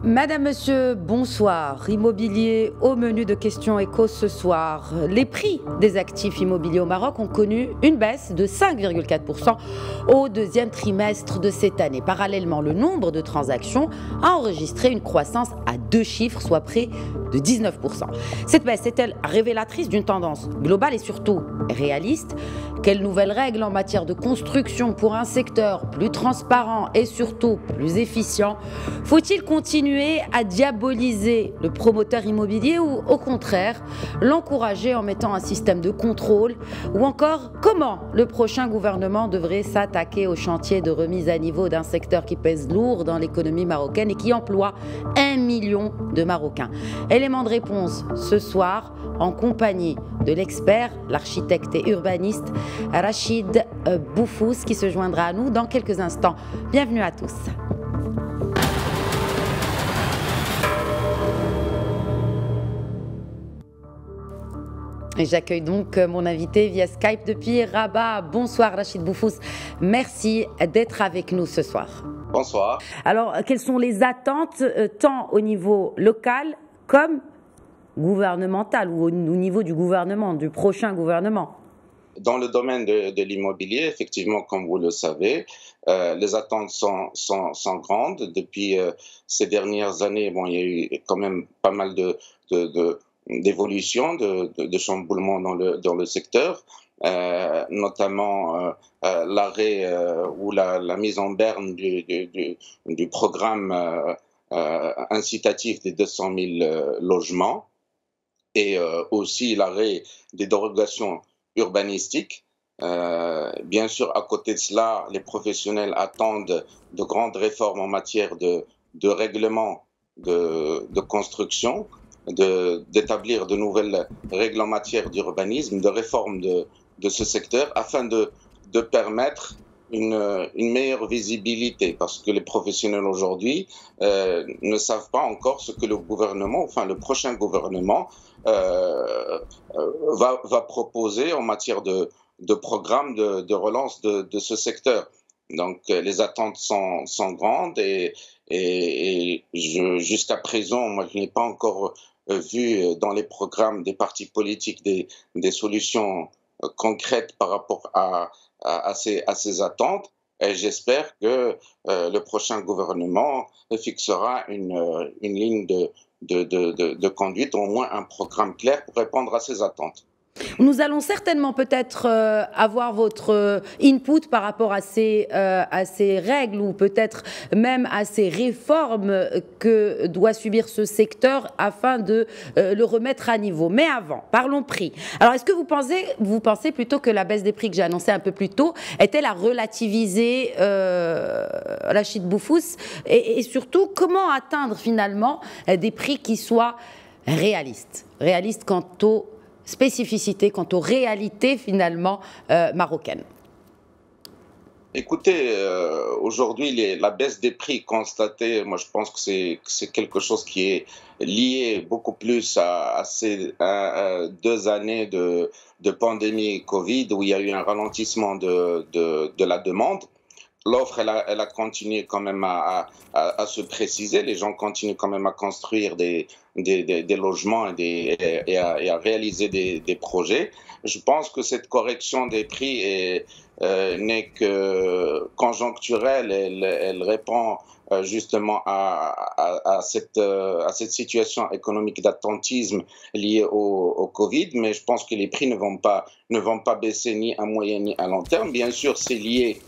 Madame, Monsieur, bonsoir. Immobilier au menu de Questions Éco ce soir. Les prix des actifs immobiliers au Maroc ont connu une baisse de 5,4% au deuxième trimestre de cette année. Parallèlement, le nombre de transactions a enregistré une croissance à 2 chiffres, soit près de 19%. Cette baisse est-elle révélatrice d'une tendance globale et surtout réaliste? Quelles nouvelles règles en matière de construction pour un secteur plus transparent et surtout plus efficient? Faut-il continuer à diaboliser le promoteur immobilier ou au contraire l'encourager en mettant un système de contrôle? Ou encore, comment le prochain gouvernement devrait s'attaquer au chantier de remise à niveau d'un secteur qui pèse lourd dans l'économie marocaine et qui emploie 1 million de Marocains? Élément de réponse ce soir en compagnie de l'expert, l'architecte et urbaniste Rachid Boufous qui se joindra à nous dans quelques instants. Bienvenue à tous. Et j'accueille donc mon invité via Skype depuis Rabat. Bonsoir Rachid Boufous, merci d'être avec nous ce soir. Bonsoir. Alors, quelles sont les attentes tant au niveau local comme gouvernemental ou au niveau du gouvernement, du prochain gouvernement? Dans le domaine de l'immobilier, effectivement, comme vous le savez, les attentes sont grandes. Depuis ces dernières années, bon, il y a eu quand même pas mal d'évolutions, de chamboulements dans le secteur, notamment l'arrêt ou la mise en berne du programme incitatif des 200 000 logements et aussi l'arrêt des dérogations urbanistiques. Bien sûr, à côté de cela, les professionnels attendent de grandes réformes en matière de règlement de construction, d'établir de nouvelles règles en matière d'urbanisme, de réforme de ce secteur, afin de permettre une meilleure visibilité, parce que les professionnels aujourd'hui ne savent pas encore ce que le gouvernement, enfin le prochain gouvernement, va proposer en matière de programme de relance de ce secteur. Donc les attentes sont grandes et jusqu'à présent, moi je n'ai pas encore vu dans les programmes des partis politiques des solutions concrètes par rapport à ces attentes. Et j'espère que le prochain gouvernement fixera une ligne de conduite, au moins un programme clair pour répondre à ces attentes. Nous allons certainement peut-être avoir votre input par rapport à ces règles ou peut-être même à ces réformes que doit subir ce secteur afin de le remettre à niveau. Mais avant, parlons prix. Alors, est-ce que vous pensez plutôt que la baisse des prix que j'ai annoncée un peu plus tôt est-elle à relativiser, Rachid Boufous, et surtout, comment atteindre finalement des prix qui soient réalistes quant aux spécificité, quant aux réalités finalement marocaines? Écoutez, aujourd'hui, la baisse des prix constatée, moi je pense que c'est quelque chose qui est lié beaucoup plus à ces 2 années de pandémie Covid, où il y a eu un ralentissement de la demande. L'offre, elle a continué quand même à se préciser. Les gens continuent quand même à construire des logements et à réaliser des projets. Je pense que cette correction des prix n'est que conjoncturelle. Elle répond justement à cette situation économique d'attentisme liée au Covid. Mais je pense que les prix ne vont pas baisser ni à moyen ni à long terme. Bien sûr, c'est lié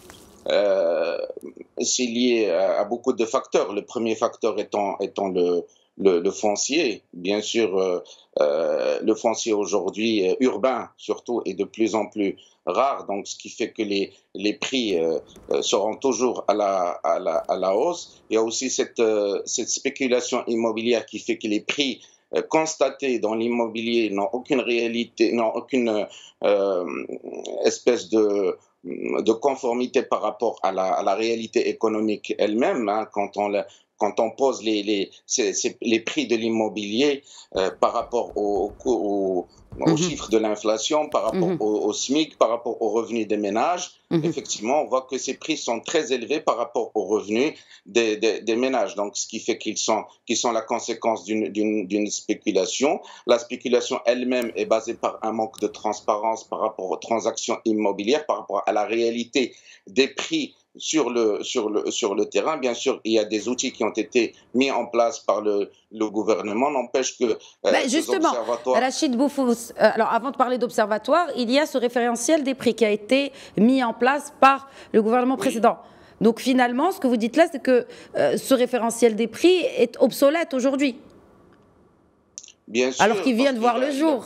à beaucoup de facteurs. Le premier facteur étant le foncier. Bien sûr, le foncier aujourd'hui urbain surtout est de plus en plus rare, donc ce qui fait que les prix seront toujours à la hausse. Il y a aussi cette spéculation immobilière qui fait que les prix constatés dans l'immobilier n'ont aucune réalité, n'ont aucune espèce de conformité par rapport à la réalité économique elle-même, hein, quand on pose les prix de l'immobilier par rapport aux aux chiffres de l'inflation, par rapport au SMIC, par rapport aux revenus des ménages, effectivement, on voit que ces prix sont très élevés par rapport aux revenus des ménages. Donc, ce qui fait qu'ils sont la conséquence d'une spéculation. La spéculation elle-même est basée par un manque de transparence par rapport aux transactions immobilières, par rapport à la réalité des prix sur le terrain. Bien sûr, il y a des outils qui ont été mis en place par le gouvernement. N'empêche que justement, Rachid Boufous, alors avant de parler d'observatoire, il y a ce référentiel des prix qui a été mis en place par le gouvernement précédent. Donc finalement, ce que vous dites là, c'est que ce référentiel des prix est obsolète aujourd'hui. Bien sûr. Alors qu'il vient de voir le jour.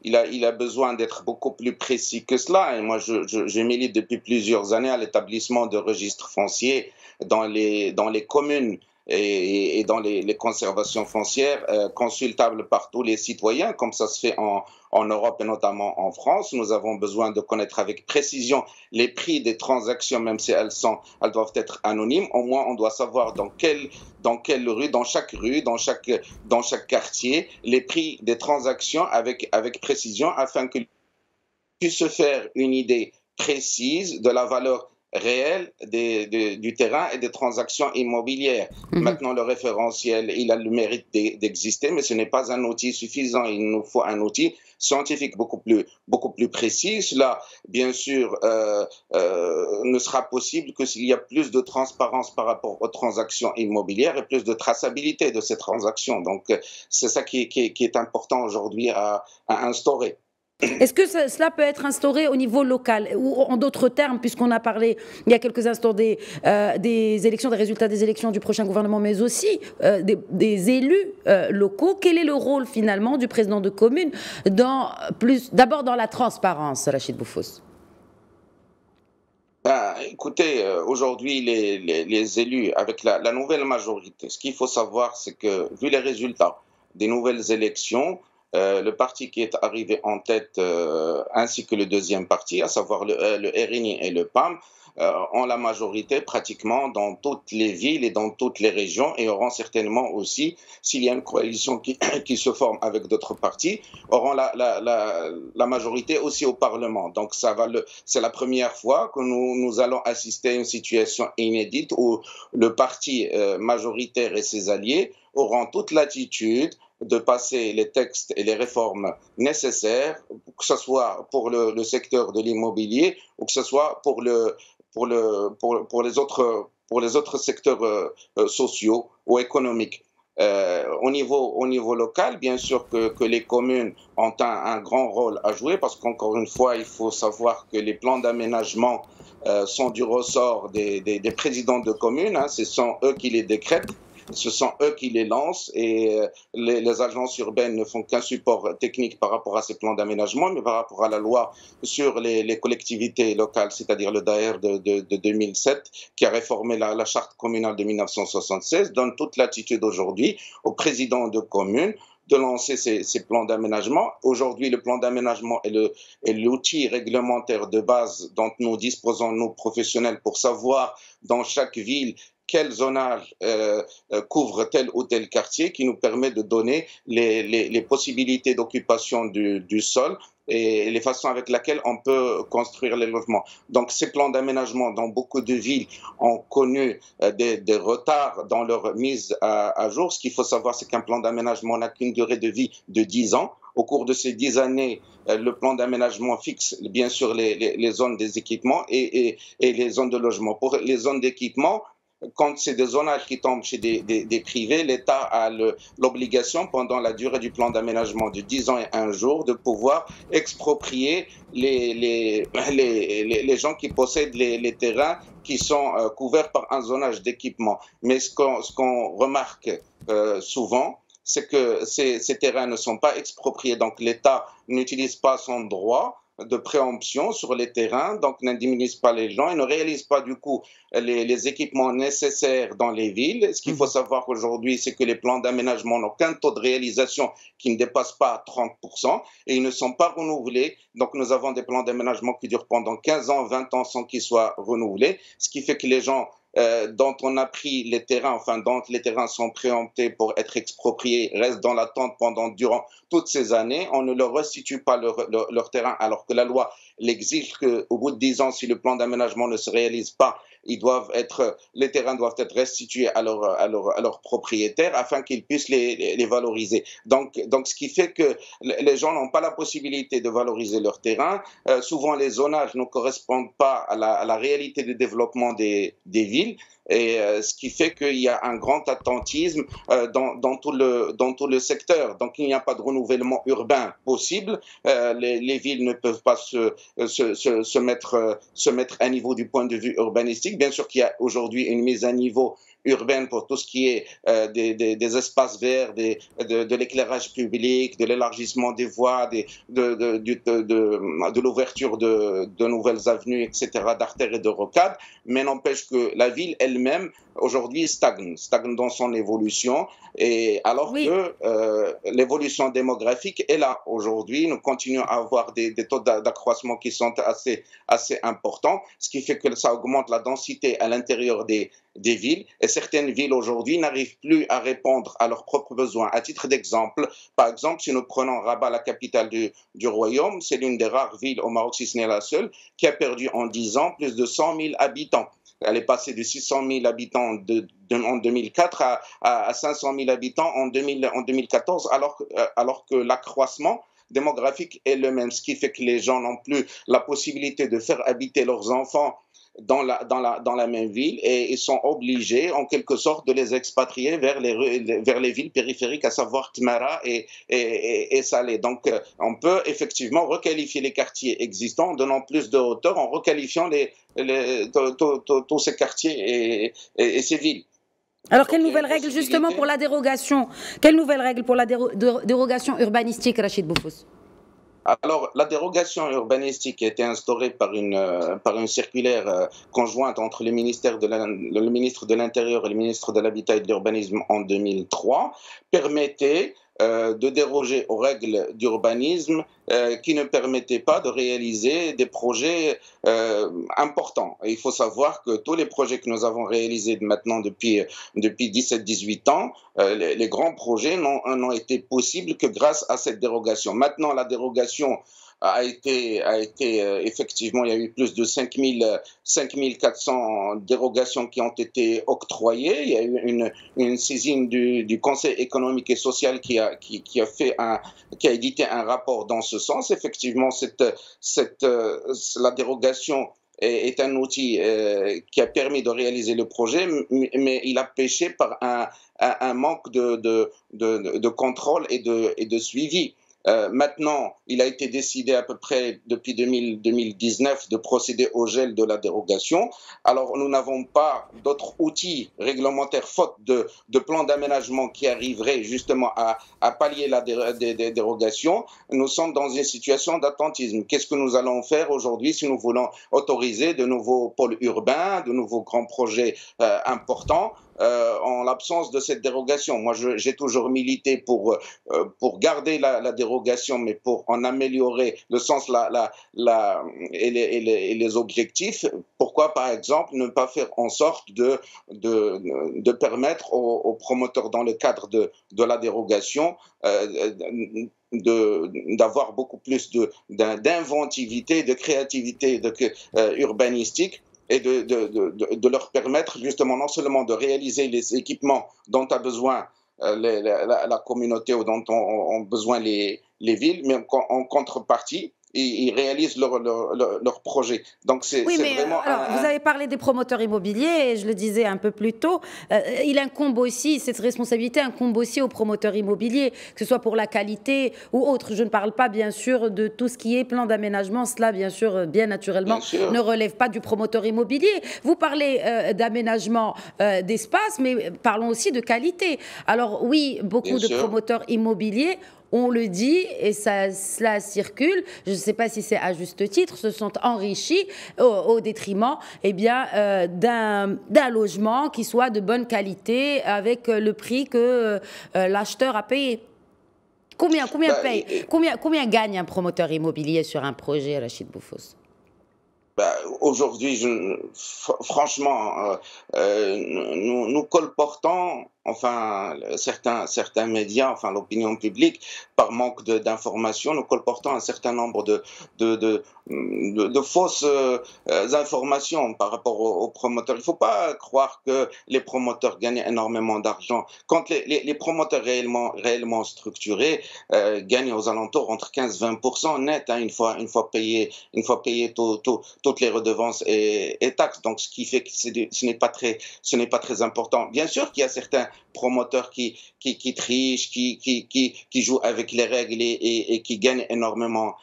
Il a besoin d'être beaucoup plus précis que cela. Et moi, je milite depuis plusieurs années à l'établissement de registres fonciers dans les communes et dans les conservations foncières consultables par tous les citoyens, comme ça se fait en Europe et notamment en France. Nous avons besoin de connaître avec précision les prix des transactions, même si elles doivent être anonymes. Au moins, on doit savoir dans quelle rue, dans chaque quartier, les prix des transactions avec précision, afin que puisse se faire une idée précise de la valeur réelle du terrain et des transactions immobilières. Maintenant, le référentiel, il a le mérite d'exister, mais ce n'est pas un outil suffisant. Il nous faut un outil scientifique beaucoup plus précis. Cela, bien sûr, ne sera possible que s'il y a plus de transparence par rapport aux transactions immobilières et plus de traçabilité de ces transactions. Donc, c'est ça qui est important aujourd'hui à instaurer. Est-ce que cela peut être instauré au niveau local, ou en d'autres termes, puisqu'on a parlé il y a quelques instants des élections, des résultats des élections du prochain gouvernement, mais aussi des élus locaux? Quel est le rôle finalement du président de commune d'abord dans la transparence, Rachid Boufous? Écoutez, aujourd'hui, les élus, avec la nouvelle majorité, ce qu'il faut savoir, c'est que, vu les résultats des nouvelles élections, le parti qui est arrivé en tête, ainsi que le deuxième parti, à savoir le RNI et le PAM, ont la majorité pratiquement dans toutes les villes et dans toutes les régions, et auront certainement aussi, s'il y a une coalition qui se forme avec d'autres partis, auront la majorité aussi au Parlement. Donc c'est la première fois que nous allons assister à une situation inédite où le parti majoritaire et ses alliés auront toute l'attitude de passer les textes et les réformes nécessaires, que ce soit pour le secteur de l'immobilier ou que ce soit pour les autres secteurs sociaux ou économiques. Au niveau local, bien sûr que les communes ont un grand rôle à jouer, parce qu'encore une fois, il faut savoir que les plans d'aménagement sont du ressort des présidents de communes, hein. Ce sont eux qui les décrètent. Ce sont eux qui les lancent, et les agences urbaines ne font qu'un support technique par rapport à ces plans d'aménagement, mais par rapport à la loi sur les collectivités locales, c'est-à-dire le DAER de 2007, qui a réformé la charte communale de 1976, donne toute l'attitude aujourd'hui aux présidents de communes de lancer ces plans d'aménagement. Aujourd'hui, le plan d'aménagement est l'outil réglementaire de base dont nous disposons, nous professionnels, pour savoir dans chaque ville quel zonage couvre tel ou tel quartier, qui nous permet de donner les possibilités d'occupation du sol et les façons avec lesquelles on peut construire les logements. Donc ces plans d'aménagement dans beaucoup de villes ont connu des retards dans leur mise à jour. Ce qu'il faut savoir, c'est qu'un plan d'aménagement n'a qu'une durée de vie de 10 ans. Au cours de ces 10 années, le plan d'aménagement fixe bien sûr les zones des équipements et les zones de logement. Pour les zones d'équipement, quand c'est des zonages qui tombent chez des privés, l'État a l'obligation, pendant la durée du plan d'aménagement de 10 ans et 1 jour, de pouvoir exproprier les gens qui possèdent les terrains qui sont couverts par un zonage d'équipement. Mais ce qu'on remarque souvent, c'est que ces terrains ne sont pas expropriés, donc l'État n'utilise pas son droit de préemption sur les terrains, donc n'indemnise pas les gens et ne réalise pas du coup les équipements nécessaires dans les villes. Ce qu'il faut savoir aujourd'hui, c'est que les plans d'aménagement n'ont qu'un taux de réalisation qui ne dépasse pas 30% et ils ne sont pas renouvelés. Donc nous avons des plans d'aménagement qui durent pendant 15 ans, 20 ans sans qu'ils soient renouvelés, ce qui fait que les gens dont on a pris les terrains, enfin dont les terrains sont préemptés pour être expropriés, restent dans l'attente durant toutes ces années. On ne leur restitue pas leur terrain, alors que la loi l'exige qu'au bout de 10 ans, si le plan d'aménagement ne se réalise pas, les terrains doivent être restitués à leurs propriétaires afin qu'ils puissent les valoriser. Donc, ce qui fait que les gens n'ont pas la possibilité de valoriser leurs terrains. Souvent, les zonages ne correspondent pas à la réalité de développement des villes. Et ce qui fait qu'il y a un grand attentisme dans tout le secteur. Donc, il n'y a pas de renouvellement urbain possible. Les villes ne peuvent pas se mettre à niveau du point de vue urbanistique. Bien sûr qu'il y a aujourd'hui une mise à niveau urbaine pour tout ce qui est des espaces verts, de l'éclairage public, de l'élargissement des voies, de l'ouverture de nouvelles avenues, etc., d'artères et de rocades, mais n'empêche que la ville elle-même, aujourd'hui, stagne dans son évolution, et alors que l'évolution démographique est là. Aujourd'hui, nous continuons à avoir des taux d'accroissement qui sont assez importants, ce qui fait que ça augmente la densité à l'intérieur des villes, et certaines villes aujourd'hui n'arrivent plus à répondre à leurs propres besoins. À titre d'exemple, par exemple, si nous prenons Rabat, la capitale du royaume, c'est l'une des rares villes au Maroc, si ce n'est la seule, qui a perdu en 10 ans plus de 100 000 habitants. Elle est passée de 600 000 habitants en 2004 à 500 000 habitants en 2014, alors que l'accroissement démographique est le même, ce qui fait que les gens n'ont plus la possibilité de faire habiter leurs enfants dans la même ville, et ils sont obligés en quelque sorte de les expatrier vers les villes périphériques, à savoir Tmara et Salé. Donc on peut effectivement requalifier les quartiers existants en donnant plus de hauteur, en requalifiant tous ces quartiers et ces villes. Alors, quelle nouvelle règle justement pour la dérogation? Quelle nouvelle règle pour la dérogation urbanistique, Rachid Boufous? Alors, la dérogation urbanistique a été instaurée par une circulaire conjointe entre le ministre de l'Intérieur et le ministre de l'Habitat et de l'Urbanisme en 2003, permettait de déroger aux règles d'urbanisme qui ne permettaient pas de réaliser des projets importants. Et il faut savoir que tous les projets que nous avons réalisés maintenant depuis 17-18 ans, les grands projets n'ont été possibles que grâce à cette dérogation. Maintenant, la dérogation a été effectivement, il y a eu plus de 5400 dérogations qui ont été octroyées. Il y a eu une saisine du Conseil économique et social qui a édité un rapport dans ce sens. Effectivement, la dérogation est un outil qui a permis de réaliser le projet, mais il a péché par un manque de contrôle et de suivi. Maintenant, il a été décidé à peu près depuis 2019 de procéder au gel de la dérogation. Alors, nous n'avons pas d'autres outils réglementaires, faute de plans d'aménagement qui arriveraient justement à pallier des dérogations. Nous sommes dans une situation d'attentisme. Qu'est-ce que nous allons faire aujourd'hui si nous voulons autoriser de nouveaux pôles urbains, de nouveaux grands projets importants en l'absence de cette dérogation? Moi, j'ai toujours milité pour garder la dérogation, mais pour en améliorer le sens et les objectifs. Pourquoi, par exemple, ne pas faire en sorte de permettre aux promoteurs, dans le cadre de la dérogation, d'avoir beaucoup plus d'inventivité, de créativité urbanistique, et de leur permettre justement non seulement de réaliser les équipements dont a besoin la communauté ou dont ont besoin les villes, mais en contrepartie, ils réalisent leur projet. Donc c'est vraiment... vous avez parlé des promoteurs immobiliers, et je le disais un peu plus tôt, il incombe aussi, cette responsabilité incombe aussi aux promoteurs immobiliers, que ce soit pour la qualité ou autre. Je ne parle pas bien sûr de tout ce qui est plan d'aménagement, cela bien sûr, bien naturellement, ne relève pas du promoteur immobilier. Vous parlez d'aménagement d'espace, mais parlons aussi de qualité. Alors oui, beaucoup de promoteurs immobiliers, on le dit, et cela circule, je ne sais pas si c'est à juste titre, se sont enrichis au détriment d'un logement qui soit de bonne qualité avec le prix que l'acheteur a payé. Combien gagne un promoteur immobilier sur un projet, Rachid Boufous? Aujourd'hui, franchement, nous colportons, enfin, certains médias, enfin, l'opinion publique, par manque d'informations, nous colportons un certain nombre de, de, de fausses informations par rapport aux promoteurs. Il ne faut pas croire que les promoteurs gagnent énormément d'argent. Quand les promoteurs réellement structurés gagnent aux alentours entre 15-20% net, hein, une fois payé toutes les redevances et taxes. Donc, ce qui fait que ce n'est pas très important. Bien sûr qu'il y a certains promoteurs qui trichent, qui jouent avec les règles et qui gagnent énormément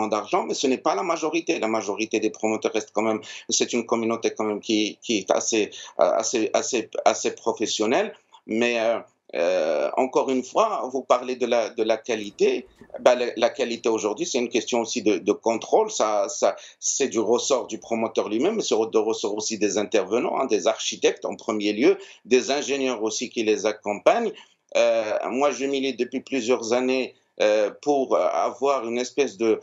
d'argent, mais ce n'est pas la majorité. La majorité des promoteurs reste quand même, c'est une communauté quand même qui est assez professionnelle, mais encore une fois, vous parlez de la qualité. La qualité aujourd'hui, c'est une question aussi de contrôle. C'est du ressort du promoteur lui-même, mais c'est du ressort aussi des intervenants, hein, des architectes en premier lieu, des ingénieurs aussi qui les accompagnent. Moi, je milite depuis plusieurs années pour avoir une espèce de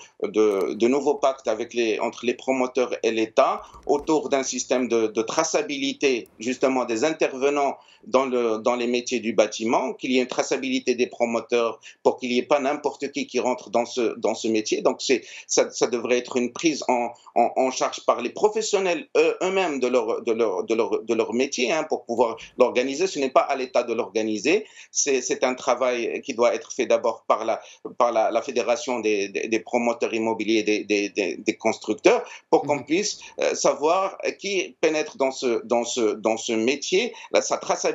nouveau pacte entre les promoteurs et l'État autour d'un système de traçabilité justement des intervenants dans les métiers du bâtiment, qu'il y ait une traçabilité des promoteurs pour qu'il n'y ait pas n'importe qui rentre dans ce métier. Donc ça devrait être une prise en charge par les professionnels eux-mêmes de leur métier, hein, pour pouvoir l'organiser. Ce n'est pas à l'État de l'organiser, c'est un travail qui doit être fait d'abord par la fédération des promoteurs immobiliers, des constructeurs, pour qu'on puisse savoir qui pénètre dans ce métier, sa traçabilité.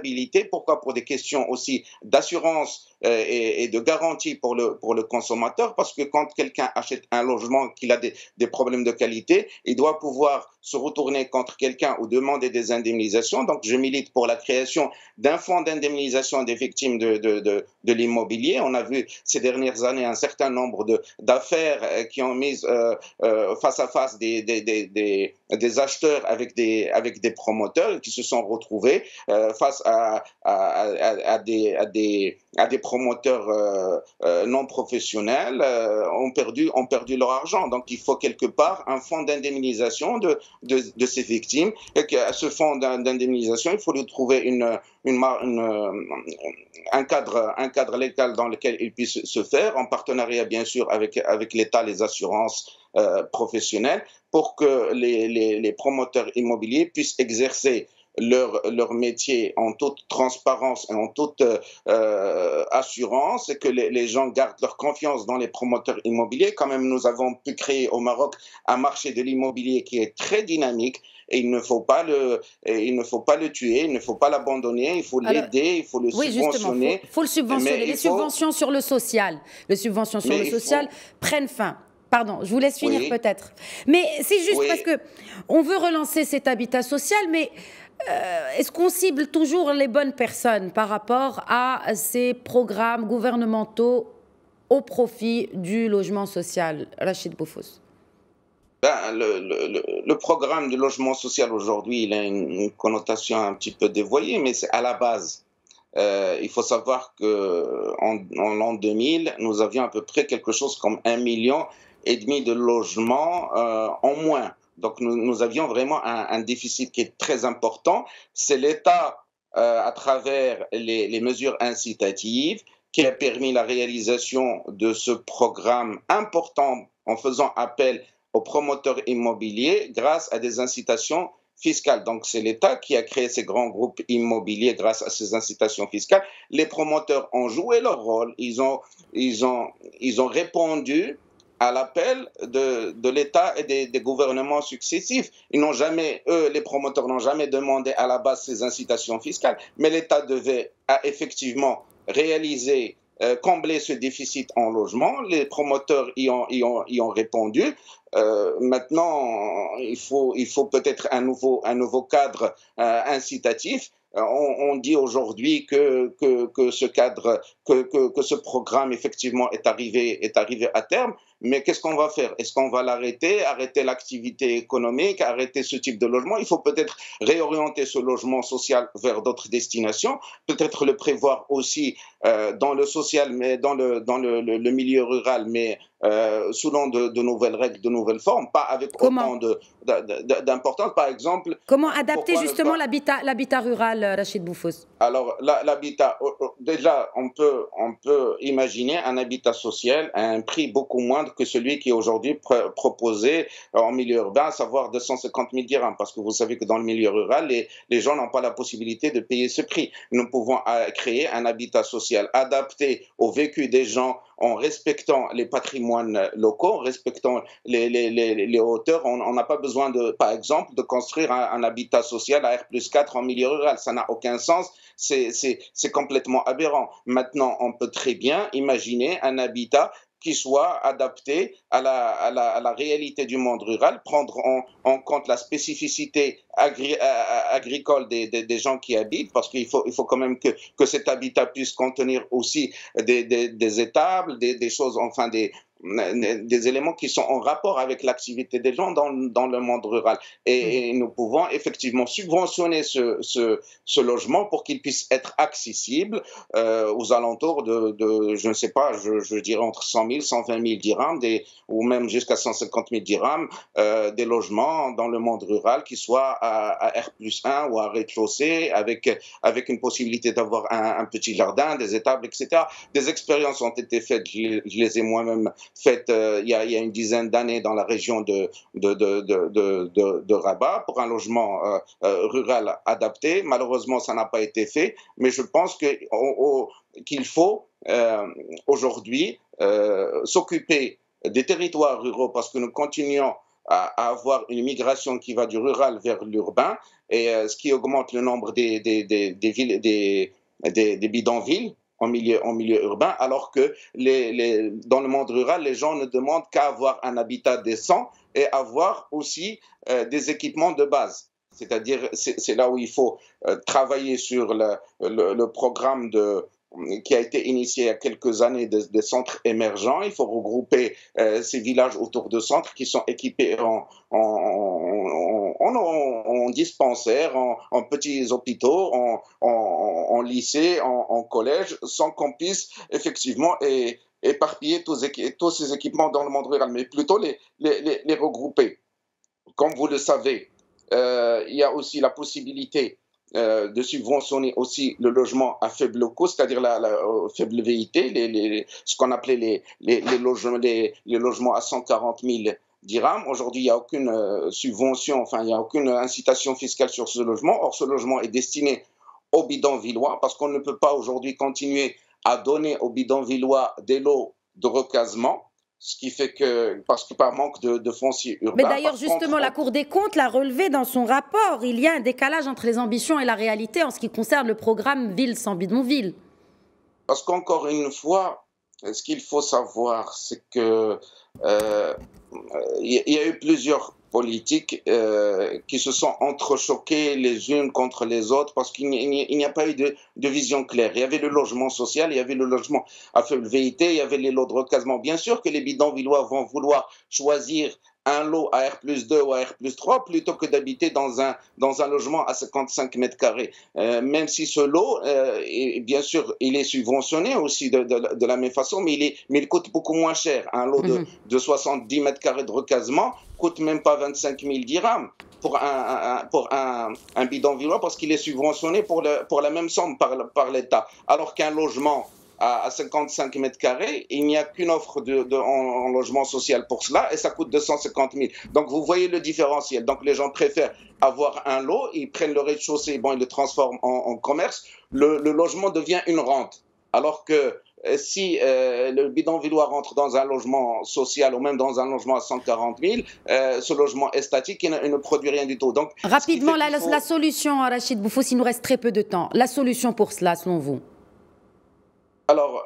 Pourquoi? Pour des questions aussi d'assurance et de garantie pour le consommateur, parce que quand quelqu'un achète un logement, qu'il a des problèmes de qualité, il doit pouvoir se retourner contre quelqu'un ou demander des indemnisations. Donc, je milite pour la création d'un fonds d'indemnisation des victimes de l'immobilier. On a vu ces dernières années un certain nombre d'affaires qui ont mis face à face des acheteurs avec des promoteurs qui se sont retrouvés face à des promoteurs non professionnels, ont perdu leur argent. Donc, il faut quelque part un fonds d'indemnisation de ces victimes. Et qu'à ce fonds d'indemnisation, il faut lui trouver un cadre légal dans lequel il puisse se faire, en partenariat bien sûr avec l'État, les assurances professionnelles, pour que les promoteurs immobiliers puissent exercer leur métier en toute transparence et en toute assurance, et que les gens gardent leur confiance dans les promoteurs immobiliers. Quand même, nous avons pu créer au Maroc un marché de l'immobilier qui est très dynamique, et il ne faut pas le tuer, il ne faut pas l'abandonner, il faut l'aider, il faut le subventionner. Faut le subventionner. Les subventions sur le social, prennent fin. Pardon, je vous laisse finir peut-être. Mais c'est juste parce que on veut relancer cet habitat social, mais est-ce qu'on cible toujours les bonnes personnes par rapport à ces programmes gouvernementaux au profit du logement social? Rachid Boufouz. Le programme de logement social aujourd'hui, il a une connotation un petit peu dévoyée, mais c'est à la base. Il faut savoir qu'en l'an 2000, nous avions à peu près quelque chose comme 1,5 million de logements en moins. Donc nous avions vraiment un déficit qui est très important. C'est l'État, à travers les mesures incitatives, qui a permis la réalisation de ce programme important en faisant appel aux promoteurs immobiliers grâce à des incitations fiscales. Donc c'est l'État qui a créé ces grands groupes immobiliers grâce à ces incitations fiscales. Les promoteurs ont joué leur rôle, ils ont répondu à l'appel de l'État et des gouvernements successifs. Les promoteurs n'ont jamais demandé à la base ces incitations fiscales, mais l'État a effectivement réalisé, combler ce déficit en logement. Les promoteurs y ont répondu. Maintenant, il faut peut-être un nouveau cadre incitatif. On dit aujourd'hui que ce cadre, que ce programme effectivement est arrivé à terme, mais qu'est-ce qu'on va faire? Est-ce qu'on va arrêter l'activité économique, arrêter ce type de logement? Il faut peut-être réorienter ce logement social vers d'autres destinations, peut-être le prévoir aussi dans le social, mais dans le milieu rural, mais selon de nouvelles règles, de nouvelles formes, pas avec autant d'importance. Par exemple, comment adapter justement l'habitat rural, Rachid Bouffouz? Alors, l'habitat, déjà, on peut imaginer un habitat social à un prix beaucoup moindre que celui qui est aujourd'hui proposé en milieu urbain, à savoir 250 000 dirhams. Parce que vous savez que dans le milieu rural, les gens n'ont pas la possibilité de payer ce prix. Nous pouvons créer un habitat social adapté au vécu des gens en respectant les patrimoines locaux, en respectant les hauteurs. On n'a pas besoin, par exemple, de construire un habitat social à R+4 en milieu rural. Ça n'a aucun sens. C'est complètement aberrant. Maintenant, on peut très bien imaginer un habitat qui soit adapté à la réalité du monde rural, prendre en compte la spécificité agricole des gens qui habitent, parce qu'il faut quand même que cet habitat puisse contenir aussi des étables, des choses, enfin des éléments qui sont en rapport avec l'activité des gens dans le monde rural. Et nous pouvons effectivement subventionner ce logement pour qu'il puisse être accessible aux alentours de je ne sais pas, je dirais entre 100 000, 120 000 dirhams, ou même jusqu'à 150 000 dirhams, des logements dans le monde rural qui soient à R+1 ou à rez-de-chaussée, avec une possibilité d'avoir un petit jardin, des étables, etc. Des expériences ont été faites, je les ai moi-même faites il y a une dizaine d'années dans la région de Rabat pour un logement rural adapté. Malheureusement, ça n'a pas été fait, mais je pense qu'il faut aujourd'hui s'occuper des territoires ruraux parce que nous continuons à avoir une migration qui va du rural vers l'urbain et ce qui augmente le nombre des bidonvilles en milieu urbain, alors que dans le monde rural, les gens ne demandent qu'à avoir un habitat décent et avoir aussi des équipements de base. C'est-à-dire, c'est là où il faut travailler sur le programme qui a été initié il y a quelques années des centres émergents. Il faut regrouper ces villages autour de centres qui sont équipés en dispensaires, en petits hôpitaux, en lycées, en collèges, sans qu'on puisse effectivement éparpiller tous ces équipements dans le monde rural, mais plutôt les regrouper. Comme vous le savez, il y a aussi la possibilité de subventionner aussi le logement à faible coût, c'est-à-dire la faible VIT, ce qu'on appelait les logements à 140 000 dirhams. Aujourd'hui, il n'y a aucune subvention, enfin, il n'y a aucune incitation fiscale sur ce logement. Or, ce logement est destiné aux bidonvillois parce qu'on ne peut pas aujourd'hui continuer à donner aux bidonvillois des lots de recasement. Ce qui fait parce que par manque de foncier urbain. Mais d'ailleurs, justement, la Cour des comptes l'a relevé dans son rapport. Il y a un décalage entre les ambitions et la réalité en ce qui concerne le programme Ville sans bidonville. Parce qu'encore une fois, ce qu'il faut savoir, c'est que il y a eu plusieurs politiques qui se sont entrechoquées les unes contre les autres parce qu'il n'y a pas eu de vision claire. Il y avait le logement social, il y avait le logement à faible VIT, il y avait les lots de recasement. Bien sûr que les bidonvillois vont vouloir choisir un lot à R+2 ou à R+3 plutôt que d'habiter dans un logement à 55 mètres carrés. Même si ce lot, bien sûr, il est subventionné aussi de la même façon, mais il coûte beaucoup moins cher. Un lot de 70 mètres carrés de recasement coûte même pas 25 000 dirhams pour un bidonvillois parce qu'il est subventionné pour la même somme par l'État. Alors qu'un logement à 55 mètres carrés, il n'y a qu'une offre en logement social pour cela et ça coûte 250 000. Donc vous voyez le différentiel. Donc les gens préfèrent avoir un lot, ils prennent le rez-de-chaussée, bon, ils le transforment en commerce. Le logement devient une rente. Alors que si le bidonvillois rentre dans un logement social ou même dans un logement à 140 000, ce logement est statique et ne produit rien du tout. Donc, rapidement, la solution, Rachid Bouffouz, il nous reste très peu de temps. La solution pour cela, selon vous? Alors,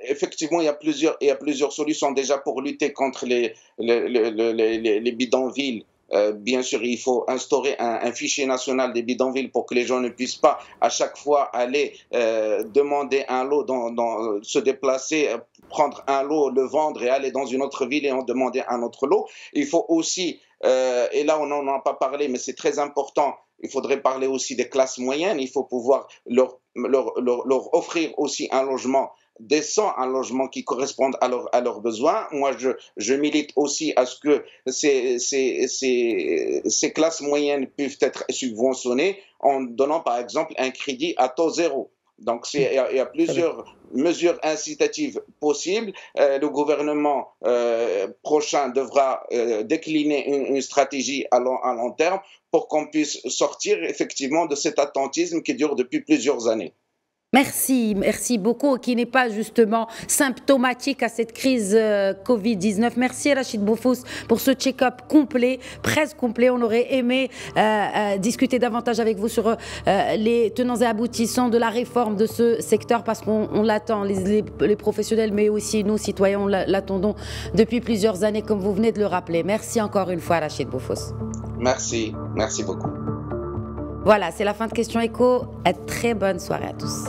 effectivement, il y a plusieurs solutions déjà pour lutter contre les bidonvilles. Bien sûr, il faut instaurer un fichier national des bidonvilles pour que les gens ne puissent pas à chaque fois aller demander un lot, se déplacer, prendre un lot, le vendre et aller dans une autre ville et en demander un autre lot. Il faut aussi, et là on n'en a pas parlé, mais c'est très important, il faudrait parler aussi des classes moyennes. Il faut pouvoir leur offrir aussi un logement décent, un logement qui corresponde à leurs besoins. Moi, je milite aussi à ce que ces classes moyennes puissent être subventionnées en donnant, par exemple, un crédit à taux zéro. Donc, il y a plusieurs mesures incitatives possibles. Le gouvernement prochain devra décliner une stratégie à long terme pour qu'on puisse sortir effectivement de cet attentisme qui dure depuis plusieurs années. Merci beaucoup, qui n'est pas justement symptomatique à cette crise Covid-19. Merci Rachid Boufous pour ce check-up complet, presque complet. On aurait aimé discuter davantage avec vous sur les tenants et aboutissants de la réforme de ce secteur, parce qu'on l'attend, les professionnels, mais aussi nous, citoyens, on l'attendons depuis plusieurs années, comme vous venez de le rappeler. Merci encore une fois, Rachid Boufous. Merci beaucoup. Voilà, c'est la fin de Question Écho. Très bonne soirée à tous.